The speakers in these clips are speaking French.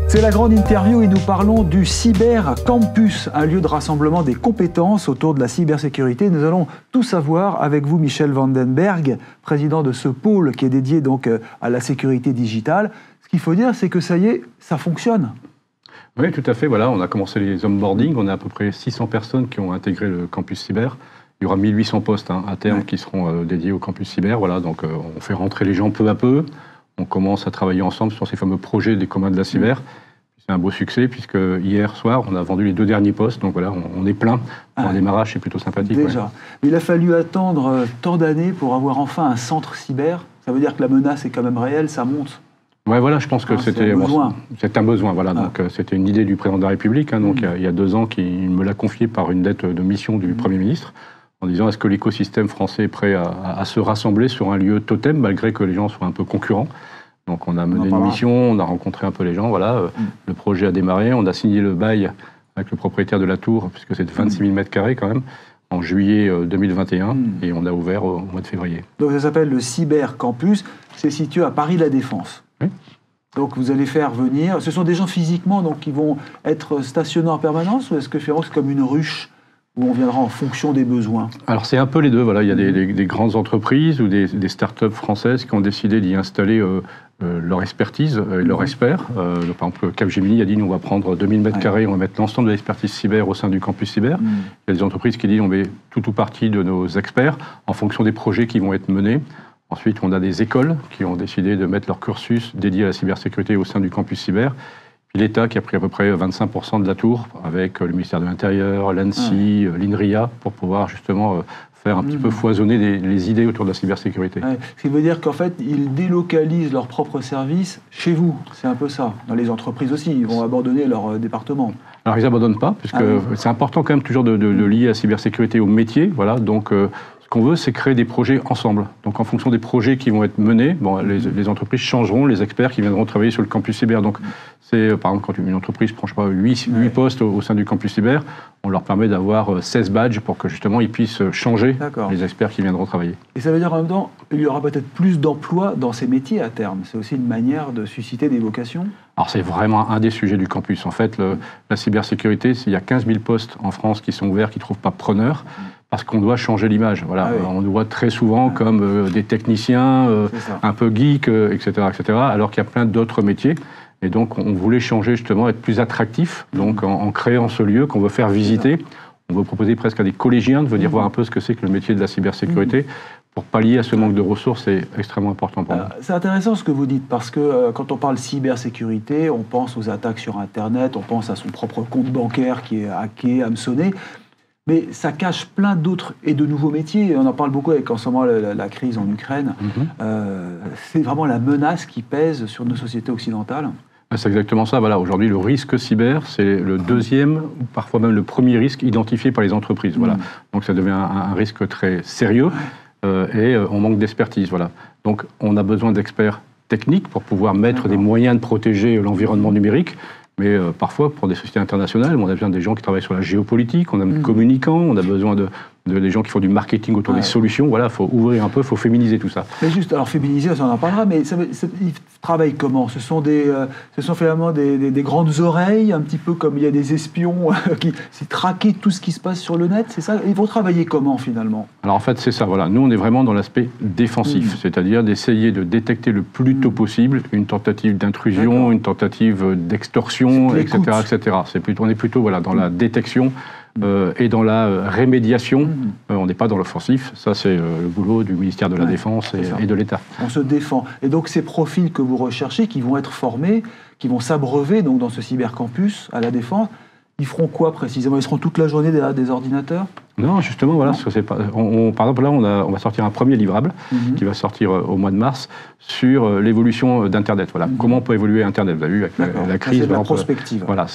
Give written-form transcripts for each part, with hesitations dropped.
C'est la grande interview et nous parlons du Cybercampus, un lieu de rassemblement des compétences autour de la cybersécurité. Nous allons tout savoir avec vous, Michel Vandenberg, président de ce pôle qui est dédié donc à la sécurité digitale. Ce qu'il faut dire, c'est que ça y est, ça fonctionne. Oui, tout à fait. Voilà, on a commencé les onboarding. On a à peu près 600 personnes qui ont intégré le campus cyber. Il y aura 1800 postes à terme qui seront dédiés au campus cyber. Voilà, donc on fait rentrer les gens peu à peu. On commence à travailler ensemble sur ces fameux projets des communs de la cyber. C'est un beau succès puisque hier soir, on a vendu les 2 derniers postes. Donc voilà, on est plein. Pour un démarrage, c'est plutôt sympathique. Déjà. Ouais. Mais il a fallu attendre tant d'années pour avoir enfin un centre cyber. Ça veut dire que la menace est quand même réelle, ça monte. Ouais, voilà, je pense que c'est un besoin. Voilà, donc c'était une idée du président de la République. Donc il y a 2 ans, qu'il me l'a confié par une lettre de mission du Premier ministre, en disant est-ce que l'écosystème français est prêt à se rassembler sur un lieu totem, malgré que les gens soient un peu concurrents. Donc on a mené une mission, on a rencontré un peu les gens, voilà. Le projet a démarré, on a signé le bail avec le propriétaire de la tour, puisque c'est 26 000 m² quand même, en juillet 2021, et on a ouvert au mois de février. Donc ça s'appelle le Cybercampus, c'est situé à Paris La Défense. Oui. Donc vous allez faire venir, ce sont des gens physiquement donc, qui vont être stationnés en permanence, ou est-ce que c'est comme une ruche où on viendra en fonction des besoins? Alors c'est un peu les deux, voilà. Il y a des grandes entreprises ou des start-up françaises qui ont décidé d'y installer leur expertise et leur expert. Par exemple, Capgemini a dit nous on va prendre 2000 m², on va mettre l'ensemble de l'expertise cyber au sein du campus cyber. Il y a des entreprises qui disent on met tout ou partie de nos experts en fonction des projets qui vont être menés. Ensuite, on a des écoles qui ont décidé de mettre leur cursus dédié à la cybersécurité au sein du campus cyber. Puis l'État qui a pris à peu près 25% de la tour avec le ministère de l'Intérieur, l'ANSSI, l'INRIA, pour pouvoir justement faire un petit peu foisonner les idées autour de la cybersécurité. Ce qui veut dire qu'en fait, ils délocalisent leurs propres services chez vous. C'est un peu ça. Dans les entreprises aussi, ils vont abandonner leur département. Alors ils n'abandonnent pas, puisque c'est important quand même toujours de lier la cybersécurité au métier. Voilà, donc ce qu'on veut, c'est créer des projets ensemble. Donc en fonction des projets qui vont être menés, les entreprises changeront les experts qui viendront travailler sur le campus cyber. Donc c'est, par exemple, quand une entreprise prend, je sais pas, 8 postes au sein du campus cyber, on leur permet d'avoir 16 badges pour que justement ils puissent changer les experts qui viendront travailler. Et ça veut dire en même temps, il y aura peut-être plus d'emplois dans ces métiers à terme. C'est aussi une manière de susciter des vocations. Alors c'est vraiment un des sujets du campus. En fait, la cybersécurité, il y a 15 000 postes en France qui sont ouverts, qui ne trouvent pas preneur. Parce qu'on doit changer l'image. Voilà. On nous voit très souvent comme des techniciens, un peu geeks, etc., alors qu'il y a plein d'autres métiers. Et donc, on voulait changer justement, être plus attractif. Donc, en créant ce lieu qu'on veut faire visiter, on veut proposer presque à des collégiens de venir voir un peu ce que c'est que le métier de la cybersécurité. Pour pallier à ce manque de ressources, c'est extrêmement important pour nous. C'est intéressant ce que vous dites, parce que quand on parle cybersécurité, on pense aux attaques sur Internet, on pense à son propre compte bancaire qui est hacké, hameçonné. Mais ça cache plein d'autres et de nouveaux métiers. On en parle beaucoup avec en ce moment la crise en Ukraine. C'est vraiment la menace qui pèse sur nos sociétés occidentales. C'est exactement ça. Voilà. Aujourd'hui, le risque cyber, c'est le deuxième, ou parfois même le premier risque identifié par les entreprises. Voilà. Donc ça devient un risque très sérieux et on manque d'expertise. Voilà. Donc on a besoin d'experts techniques pour pouvoir mettre des moyens de protéger l'environnement numérique. Mais parfois, pour des sociétés internationales, on a besoin des gens qui travaillent sur la géopolitique, on a des communicants, on a besoin des gens qui font du marketing autour des solutions. Voilà, il faut ouvrir un peu, il faut féminiser tout ça. Mais juste, alors féminiser, ça on en parlera, mais ils travaillent comment? Ce sont finalement des grandes oreilles, un petit peu comme il y a des espions qui traquent tout ce qui se passe sur le net, c'est ça? Ils vont travailler comment finalement? Alors en fait, c'est ça, voilà. Nous, on est vraiment dans l'aspect défensif, c'est-à-dire d'essayer de détecter le plus tôt possible une tentative d'intrusion, une tentative d'extorsion, etc. On est plutôt voilà, dans la détection et dans la rémédiation. On n'est pas dans l'offensif. Ça, c'est le boulot du ministère de la Défense et de l'État. On se défend. Et donc, ces profils que vous recherchez, qui vont être formés, qui vont s'abreuver donc, dans ce cybercampus à la Défense, ils feront quoi précisément? Ils seront toute la journée derrière des ordinateurs? Non, justement, voilà. Par exemple, là, on va sortir un premier livrable qui va sortir au mois de mars sur l'évolution d'Internet. Voilà. Comment on peut évoluer Internet? Vous avez vu, avec la crise. C'est de la prospective. Voilà,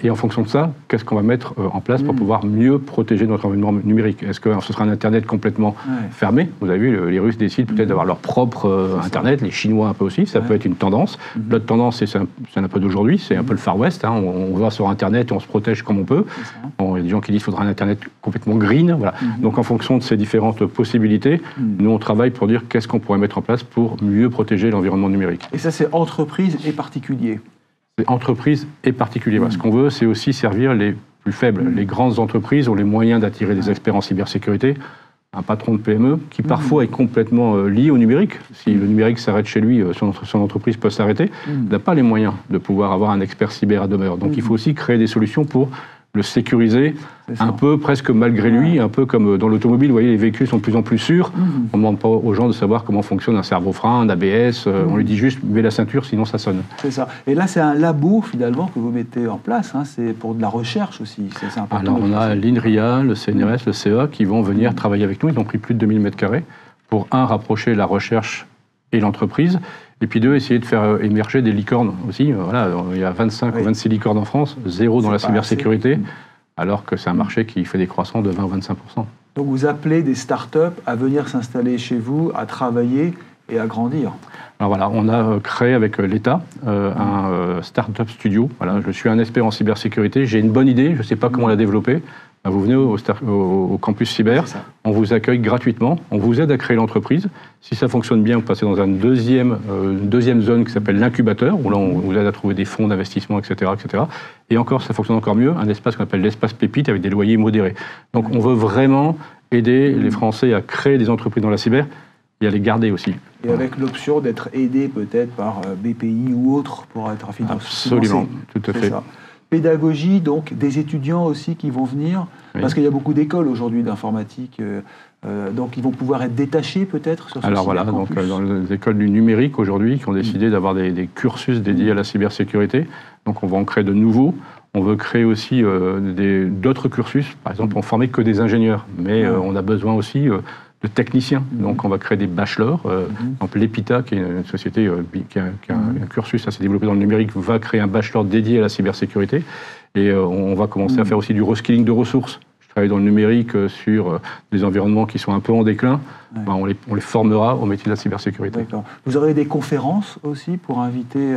et en fonction de ça, qu'est-ce qu'on va mettre en place pour pouvoir mieux protéger notre environnement numérique? Est-ce que ce sera un Internet complètement fermé? Vous avez vu, les Russes décident peut-être d'avoir leur propre Internet, les Chinois un peu aussi, ça peut être une tendance. L'autre tendance, c'est un peu d'aujourd'hui, c'est un peu le Far West. On va sur Internet et on se protège comme on peut. Il y a des gens qui disent qu'il faudra un Internet complètement green. Voilà. Donc en fonction de ces différentes possibilités, nous on travaille pour dire qu'est-ce qu'on pourrait mettre en place pour mieux protéger l'environnement numérique. Et ça c'est entreprise et particulier? C'est entreprises et particuliers. Ce qu'on veut, c'est aussi servir les plus faibles. Les grandes entreprises ont les moyens d'attirer des experts en cybersécurité. Un patron de PME qui parfois est complètement lié au numérique. Si le numérique s'arrête chez lui, son entreprise peut s'arrêter. Il n'a pas les moyens de pouvoir avoir un expert cyber à demeure. Donc il faut aussi créer des solutions pour le sécuriser un peu presque malgré lui, un peu comme dans l'automobile, vous voyez, les véhicules sont de plus en plus sûrs. On ne demande pas aux gens de savoir comment fonctionne un cerveau-frein, un ABS, on lui dit juste mets la ceinture, sinon ça sonne. C'est ça. Et là, c'est un labo finalement que vous mettez en place, hein. C'est pour de la recherche aussi, c'est important. Alors on a l'INRIA, le CNRS, le CEA qui vont venir travailler avec nous, ils ont pris plus de 2000 m² pour rapprocher la recherche et l'entreprise. Et puis essayer de faire émerger des licornes aussi. Voilà, il y a 25 ou 26 licornes en France, 0 dans la cybersécurité, alors que c'est un marché qui fait des croissants de 20 ou 25%. Donc vous appelez des startups à venir s'installer chez vous, à travailler et à grandir. Alors voilà, on a créé avec l'État un startup studio. Voilà, je suis un expert en cybersécurité, j'ai une bonne idée, je ne sais pas comment la développer. Vous venez au campus cyber, on vous accueille gratuitement, on vous aide à créer l'entreprise. Si ça fonctionne bien, vous passez dans une deuxième zone qui s'appelle l'incubateur, où là on vous aide à trouver des fonds d'investissement, etc., etc. Et encore, ça fonctionne encore mieux, un espace qu'on appelle l'espace pépite avec des loyers modérés. Donc on veut vraiment aider les Français à créer des entreprises dans la cyber et à les garder aussi. Et avec l'option d'être aidé peut-être par BPI ou autre pour être financé. Absolument, tout à fait. Ça. Pédagogie, donc des étudiants aussi qui vont venir, parce qu'il y a beaucoup d'écoles aujourd'hui d'informatique, donc ils vont pouvoir être détachés peut-être sur ce Alors voilà, donc dans les écoles du numérique aujourd'hui qui ont décidé d'avoir des cursus dédiés à la cybersécurité, donc on va en créer de nouveaux. On veut créer aussi d'autres cursus, par exemple on ne formait que des ingénieurs, mais on a besoin aussi de techniciens. Donc on va créer des bachelors. Donc l'EPITA, qui est une société qui a un cursus assez développé dans le numérique, va créer un bachelor dédié à la cybersécurité. Et on va commencer à faire aussi du reskilling de ressources. Je travaille dans le numérique sur des environnements qui sont un peu en déclin. Ben, on les formera au métier de la cybersécurité. D'accord. Vous aurez des conférences aussi pour inviter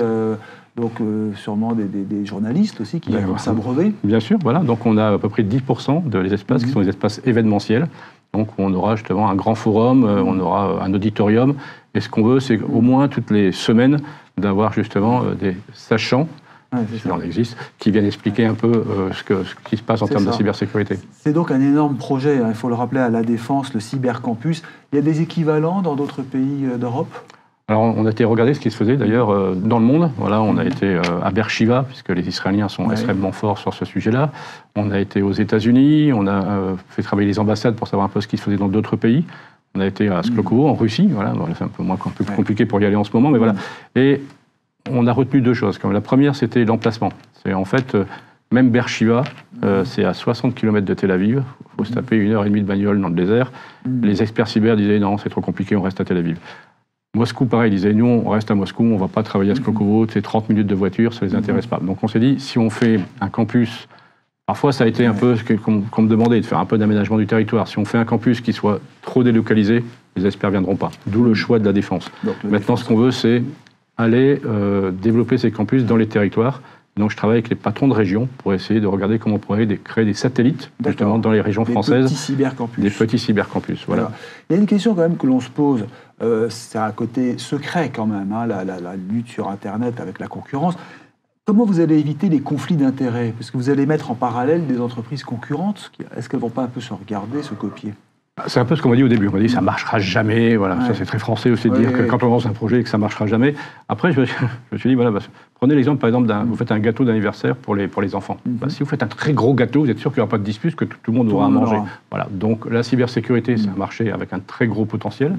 sûrement des journalistes aussi qui vont s'abreuver. Bien sûr, voilà. Donc on a à peu près 10% des espaces qui sont des espaces événementiels. Donc on aura justement un grand forum, on aura un auditorium. Et ce qu'on veut, c'est au moins toutes les semaines d'avoir justement des sachants, s'il en existe, qui viennent expliquer un peu ce qui se passe en termes de cybersécurité. C'est donc un énorme projet, hein, il faut le rappeler, à La Défense, le cybercampus. Il y a des équivalents dans d'autres pays d'Europe ? Alors, on a été regarder ce qui se faisait d'ailleurs dans le monde. Voilà, on a été à Beersheba, puisque les Israéliens sont extrêmement forts sur ce sujet-là. On a été aux États-Unis, on a fait travailler les ambassades pour savoir un peu ce qui se faisait dans d'autres pays. On a été à Sklokovo, en Russie. Voilà, c'est un peu plus compliqué pour y aller en ce moment, mais voilà. Et on a retenu deux choses. La première, c'était l'emplacement. C'est en fait, même Beersheba, c'est à 60 km de Tel Aviv. Il faut se taper 1h30 de bagnole dans le désert. Les experts cyber disaient non, c'est trop compliqué, on reste à Tel Aviv. Moscou, pareil, disait nous, on reste à Moscou, on ne va pas travailler à Sklokovo, c'est 30 minutes de voiture, ça ne les intéresse pas. Donc on s'est dit, si on fait un campus, parfois ça a été un peu ce qu'on me demandait, de faire un peu d'aménagement du territoire. Si on fait un campus qui soit trop délocalisé, les experts ne viendront pas. D'où le choix de la défense. Maintenant, ce qu'on veut, c'est aller développer ces campus dans les territoires. Donc je travaille avec les patrons de région pour essayer de regarder comment on pourrait créer des satellites justement dans les régions françaises. Des petits cybercampus. Des petits cybercampus, voilà. Il y a une question quand même que l'on se pose, c'est un côté secret quand même, hein, la lutte sur Internet avec la concurrence. Comment vous allez éviter les conflits d'intérêts ? Parce que vous allez mettre en parallèle des entreprises concurrentes. Est-ce qu'elles ne vont pas un peu se regarder, se copier ? C'est un peu ce qu'on m'a dit au début. On m'a dit ça ne marchera jamais. Voilà. Ça, c'est très français aussi de dire que quand on lance un projet, que ça ne marchera jamais. Après, je me suis dit, voilà, prenez l'exemple, par exemple, vous faites un gâteau d'anniversaire pour les enfants. Si vous faites un très gros gâteau, vous êtes sûr qu'il n'y aura pas de dispute, que tout le monde aura à manger. Voilà. Donc, la cybersécurité, c'est un marché avec un très gros potentiel,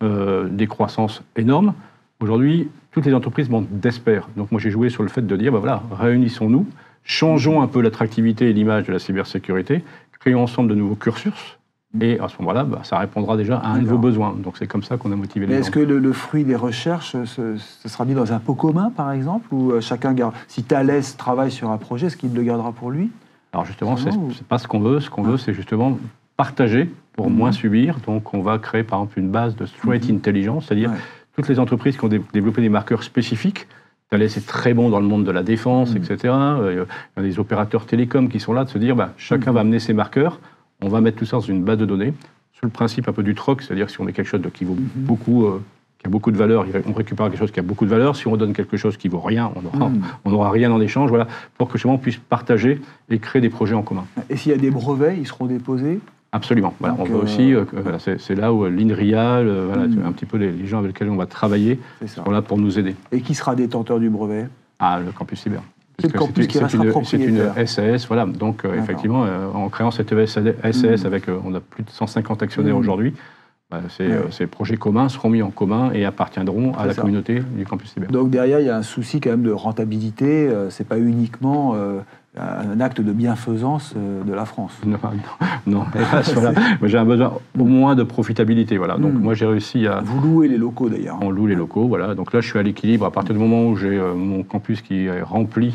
des croissances énormes. Aujourd'hui, toutes les entreprises manquent d'experts. Donc, moi, j'ai joué sur le fait de dire, voilà, réunissons-nous, changeons un peu l'attractivité et l'image de la cybersécurité, créons ensemble de nouveaux cursus. Et à ce moment-là, ça répondra déjà à un nouveau besoin. Donc c'est comme ça qu'on a motivé les gens. Est-ce que le fruit des recherches, ce sera mis dans un pot commun, par exemple, ou chacun garde... Si Thales travaille sur un projet, est-ce qu'il le gardera pour lui ? Alors justement, c'est pas ce qu'on veut. Ce qu'on veut, c'est justement partager pour moins subir. Donc on va créer par exemple une base de threat intelligence, c'est-à-dire toutes les entreprises qui ont développé des marqueurs spécifiques. Thales est très bon dans le monde de la défense, etc. Il y a des opérateurs télécoms qui sont là de se dire, chacun va amener ses marqueurs. On va mettre tout ça dans une base de données, sur le principe un peu du troc, c'est-à-dire si on met quelque chose qui vaut beaucoup, qui a beaucoup de valeur, on récupère quelque chose qui a beaucoup de valeur. Si on donne quelque chose qui vaut rien, on n'aura rien en échange. Voilà, pour que justement on puisse partager et créer des projets en commun. Et s'il y a des brevets, ils seront déposés? Absolument. Voilà, on veut aussi, c'est là où l'INRIA, un petit peu les gens avec lesquels on va travailler, sont là pour nous aider. Et qui sera détenteur du brevet? Ah, le campus cyber. C'est le campus qui restera propriétaire. C'est une SAS, voilà. Donc, effectivement, en créant cette SAS, avec, on a plus de 150 actionnaires aujourd'hui, ces projets communs seront mis en commun et appartiendront à la communauté du campus cyber. Donc, derrière, il y a un souci quand même de rentabilité. C'est pas uniquement un acte de bienfaisance de la France. Non. Voilà. J'ai un besoin au moins de profitabilité. Voilà. Donc, moi, j'ai réussi à... Vous louez les locaux, d'ailleurs. On loue les locaux, voilà. Donc là, je suis à l'équilibre. À partir du moment où j'ai mon campus qui est rempli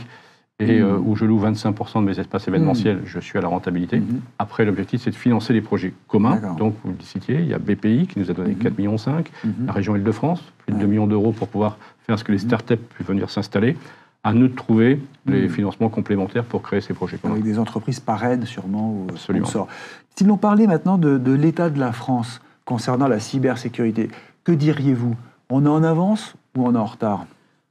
et où je loue 25% de mes espaces événementiels, je suis à la rentabilité. Après, l'objectif, c'est de financer les projets communs. Donc, vous le citiez, il y a BPI qui nous a donné 4,5 millions, la région Île-de-France, plus de 2 millions d'euros pour pouvoir faire ce que les startups puissent venir s'installer. À nous de trouver les financements complémentaires pour créer ces projets communs. Avec des entreprises parraines, sûrement, ou absolument. sponsors. Si l'on parlait maintenant de l'état de la France concernant la cybersécurité, que diriez-vous? On est en avance ou on est en retard?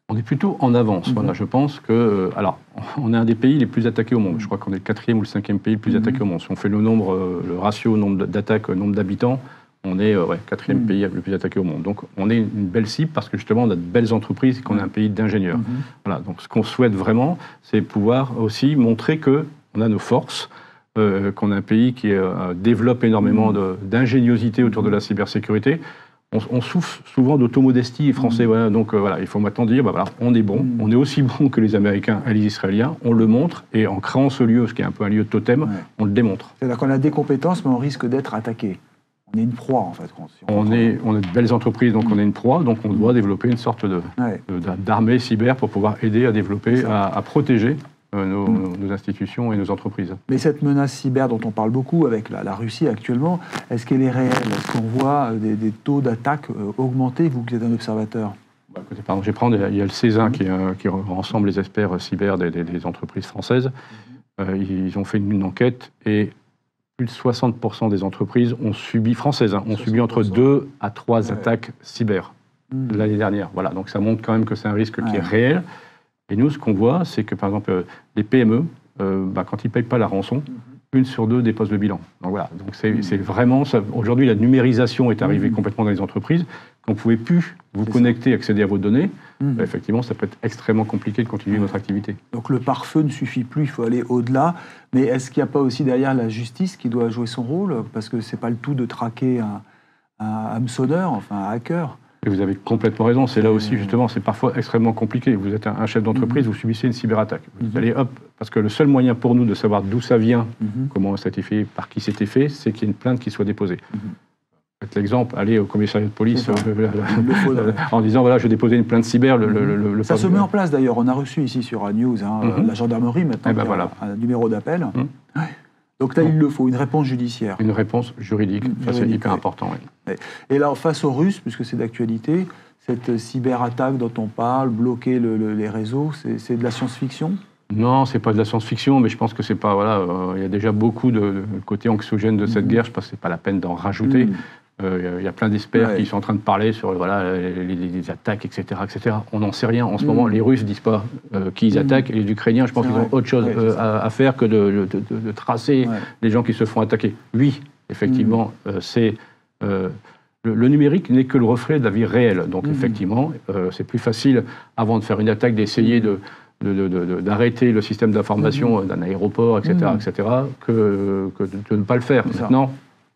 On est plutôt en avance. Voilà, je pense que... alors, on est un des pays les plus attaqués au monde. Je crois qu'on est le 4e ou le 5e pays le plus attaqué au monde. Si on fait le ratio nombre d'attaques, nombre d'habitants, on est 4e pays le plus attaqué au monde. Donc, on est une belle cible parce que justement, on a de belles entreprises et qu'on est un pays d'ingénieurs. Voilà, donc, ce qu'on souhaite vraiment, c'est pouvoir aussi montrer qu'on a nos forces, qu'on a un pays qui développe énormément d'ingéniosité autour de la cybersécurité. On souffre souvent d'automodestie français. Voilà, donc, il faut maintenant dire, on est bon, on est aussi bon que les Américains et les Israéliens, on le montre, et en créant ce lieu, ce qui est un peu un lieu de totem, on le démontre. C'est-à-dire qu'on a des compétences, mais on risque d'être attaqué. On est une proie, en fait. On est de belles entreprises, donc on est une proie, donc on doit développer une sorte d'armée cyber pour pouvoir aider à développer, à protéger nos institutions et nos entreprises. Mais cette menace cyber dont on parle beaucoup avec la Russie actuellement, est-ce qu'elle est réelle? Est-ce qu'on voit des taux d'attaque augmenter, vous qui êtes un observateur? Pardon, il y a le CESA qui rassemble les experts cyber des entreprises françaises. Ils ont fait une enquête et plus de 60% des entreprises ont subi, françaises, ont subi entre 2 à 3 attaques cyber l'année dernière. Voilà, donc ça montre quand même que c'est un risque qui est réel. Et nous, ce qu'on voit, c'est que, par exemple, les PME, quand ils ne payent pas la rançon, 1 sur 2 déposent le bilan. Donc voilà, donc c'est vraiment ça. Aujourd'hui, la numérisation est arrivée complètement dans les entreprises. Quand vous ne pouvez plus vous connecter, accéder à vos données, effectivement, ça peut être extrêmement compliqué de continuer votre activité. Donc le pare-feu ne suffit plus, il faut aller au-delà. Mais est-ce qu'il n'y a pas aussi derrière la justice qui doit jouer son rôle? Parce que ce n'est pas le tout de traquer un hameçonneur, enfin un hacker. Et vous avez complètement raison, c'est là aussi justement, c'est parfois extrêmement compliqué. Vous êtes un chef d'entreprise, vous subissez une cyberattaque. Vous allez parce que le seul moyen pour nous de savoir d'où ça vient, comment ça a été fait, par qui c'était fait, c'est qu'il y ait une plainte qui soit déposée. Faites l'exemple, allez au commissariat de police en disant voilà, je déposais une plainte cyber. Ça se met en place d'ailleurs, on a reçu ici sur ANews, la gendarmerie maintenant, un numéro d'appel. Donc là, il le faut, une réponse judiciaire. Une réponse juridique, ça c'est hyper important. Oui. Et là, face aux Russes, puisque c'est d'actualité, cette cyberattaque dont on parle, bloquer les réseaux, c'est de la science-fiction? Non, c'est pas de la science-fiction, mais je pense que c'est pas... Voilà, il y a déjà beaucoup de côté anxiogène de cette guerre, je pense que c'est pas la peine d'en rajouter. Il y a plein d'experts qui sont en train de parler sur les attaques, etc., etc. On n'en sait rien. En ce moment, les Russes ne disent pas qui ils attaquent. Et les Ukrainiens, je pense qu'ils ont autre chose à faire que de tracer les gens qui se font attaquer. Oui, effectivement, c'est... le numérique n'est que le reflet de la vie réelle. Donc, effectivement, c'est plus facile, avant de faire une attaque, d'essayer d'arrêter le système d'information d'un aéroport, etc., etc., que de ne pas le faire. Maintenant...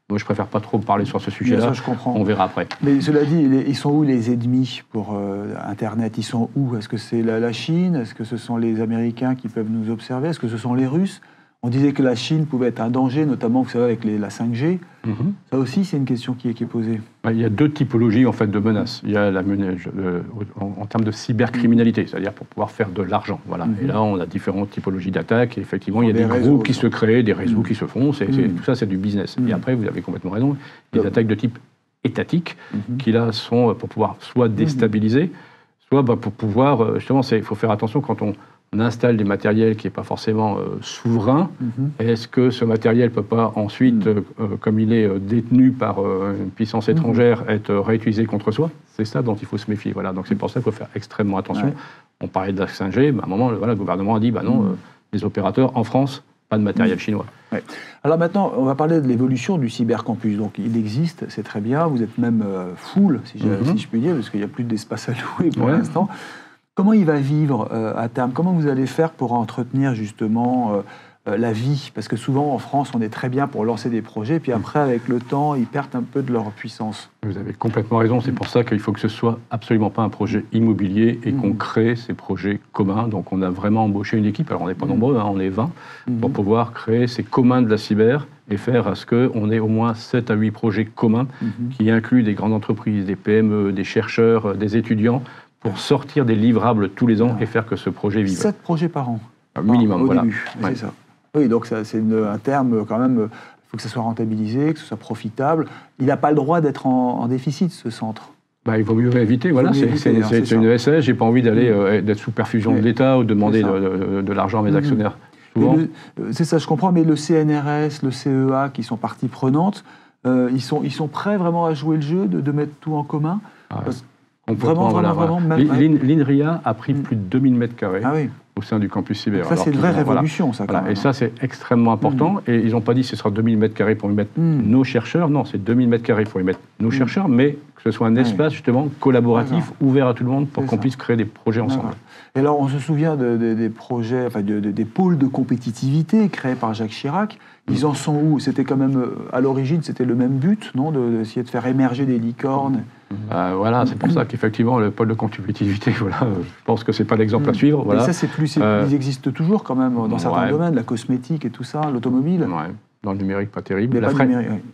Moi, je préfère pas trop parler sur ce sujet-là. Je comprends. On verra après. Mais cela dit, ils sont où les ennemis pour Internet? Ils sont où? Est-ce que c'est la Chine? Est-ce que ce sont les Américains qui peuvent nous observer? Est-ce que ce sont les Russes? On disait que la Chine pouvait être un danger, notamment, vous savez, avec la 5G. Ça aussi, c'est une question qui est posée. Il y a 2 typologies en fait, de menaces. Il y a la menace en termes de cybercriminalité, c'est-à-dire pour pouvoir faire de l'argent. Voilà. Et là, on a différentes typologies d'attaques. Effectivement, il y a des groupes qui se créent, des réseaux qui se font. Tout ça, c'est du business. Et après, vous avez complètement raison, les attaques de type étatique, qui là sont pour pouvoir soit déstabiliser, soit pour pouvoir... Justement, il faut faire attention quand on installe des matériels qui n'est pas forcément souverain. Est-ce que ce matériel ne peut pas ensuite, comme il est détenu par une puissance étrangère, être réutilisé contre soi? C'est ça dont il faut se méfier. Voilà. Donc c'est pour ça qu'il faut faire extrêmement attention. On parlait de la 5G, à un moment, voilà, le gouvernement a dit, non, les opérateurs en France, pas de matériel chinois. Ouais. Alors maintenant, on va parler de l'évolution du cybercampus. Donc il existe, c'est très bien, vous êtes même full, si je puis dire, parce qu'il n'y a plus d'espace à louer pour l'instant. Comment il va vivre à terme? Comment vous allez faire pour entretenir justement la vie? Parce que souvent en France, on est très bien pour lancer des projets, puis après, avec le temps, ils perdent un peu de leur puissance. Vous avez complètement raison. C'est pour ça qu'il faut que ce soit absolument pas un projet immobilier et qu'on crée ces projets communs. Donc on a vraiment embauché une équipe. Alors on n'est pas nombreux, hein, on est 20, pour pouvoir créer ces communs de la cyber et faire à ce qu'on ait au moins 7 à 8 projets communs qui incluent des grandes entreprises, des PME, des chercheurs, des étudiants, pour sortir des livrables tous les ans et faire que ce projet vive. 7 projets par an. Minimum, au voilà. début, c'est ça. Oui, donc c'est un terme quand même, il faut que ça soit rentabilisé, que ce soit profitable. Il n'a pas le droit d'être en déficit, ce centre. Il vaut mieux éviter, voilà, c'est une ESS, j'ai pas envie d'être sous perfusion de l'État ou de demander de l'argent à mes actionnaires. C'est ça, je comprends, mais le CNRS, le CEA, qui sont parties prenantes, ils sont prêts vraiment à jouer le jeu, de mettre tout en commun? Vraiment. L'INRIA a pris plus de 2000 m² au sein du campus cyber. Ça, c'est une vraie révolution, ça, quand même. Et ça, c'est extrêmement important. Et ils n'ont pas dit que ce sera 2000 m² pour y mettre nos chercheurs. Non, c'est 2000 m² pour y mettre nos chercheurs, mais que ce soit un espace, justement, collaboratif, ouvert à tout le monde, pour qu'on puisse créer des projets ensemble. Et alors, on se souvient des projets, enfin, des pôles de compétitivité créés par Jacques Chirac. Ils en sont où? C'était quand même, à l'origine, c'était le même but, non? D'essayer de faire émerger des licornes. Voilà, c'est pour ça qu'effectivement, le pôle de compétitivité, voilà, je pense que c'est pas l'exemple à suivre. Voilà. Et ça, ils existent toujours quand même dans certains domaines, la cosmétique et tout ça, l'automobile. Dans le numérique, pas terrible.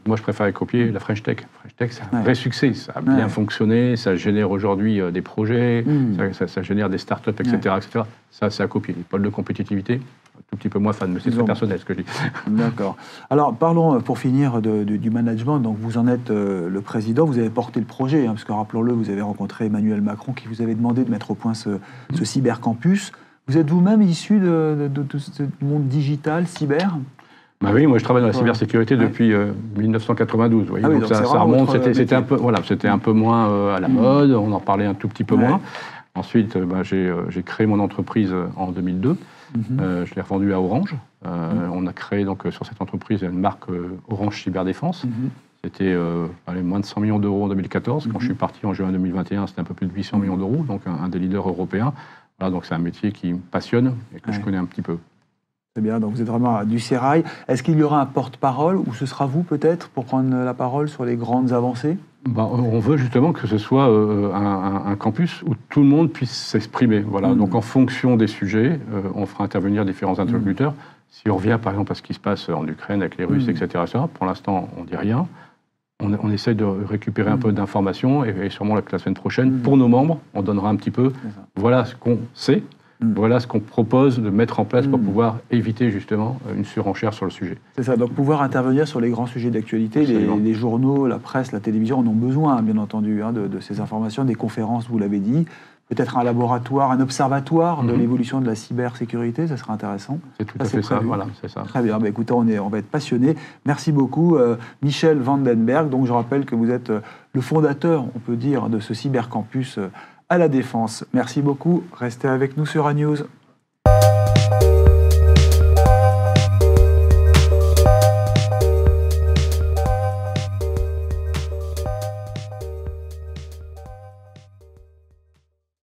Moi, je préférais copier la French Tech. French Tech, c'est un vrai succès. Ça a bien fonctionné, ça génère aujourd'hui des projets, ça génère des startups, etc. etc. Ça, c'est à copier. Les pôles de compétitivité, un tout petit peu moins fan, mais c'est très personnel ce que je dis. D'accord. Alors, parlons, pour finir, du management. Donc, vous en êtes le président, vous avez porté le projet, parce que, rappelons-le, vous avez rencontré Emmanuel Macron qui vous avait demandé de mettre au point ce cybercampus. Vous êtes vous-même issu de ce monde digital, cyber? Oui, moi je travaille dans la cybersécurité depuis 1992. Vous voyez, donc ça remonte. C'était un peu moins à la mode. On en parlait un tout petit peu moins. Ensuite, j'ai créé mon entreprise en 2002. Je l'ai revendue à Orange. On a créé donc sur cette entreprise une marque Orange Cyberdéfense. C'était moins de 100 millions d'euros en 2014. Quand je suis parti en juin 2021, c'était un peu plus de 800 millions d'euros, donc un des leaders européens. Voilà, donc c'est un métier qui me passionne et que je connais un petit peu. C'est bien, donc vous êtes vraiment du sérail. Est-ce qu'il y aura un porte-parole, ou ce sera vous peut-être, pour prendre la parole sur les grandes avancées? On veut justement que ce soit un campus où tout le monde puisse s'exprimer. Voilà. Donc en fonction des sujets, on fera intervenir différents interlocuteurs. Si on revient par exemple à ce qui se passe en Ukraine avec les Russes, etc., pour l'instant on ne dit rien. On essaie de récupérer un peu d'informations et sûrement la semaine prochaine, pour nos membres, on donnera un petit peu, voilà ce qu'on sait. Voilà ce qu'on propose de mettre en place pour pouvoir éviter justement une surenchère sur le sujet. C'est ça, donc pouvoir intervenir sur les grands sujets d'actualité. Les journaux, la presse, la télévision en ont besoin, bien entendu, de ces informations, des conférences, vous l'avez dit. Peut-être un laboratoire, un observatoire de l'évolution de la cybersécurité, ça serait intéressant. C'est tout à fait ça, voilà, c'est ça. Très bien, écoutez, on va être passionnés. Merci beaucoup, Michel Vandenberg. Donc je rappelle que vous êtes le fondateur, on peut dire, de ce cybercampus à La Défense. Merci beaucoup. Restez avec nous sur A-News.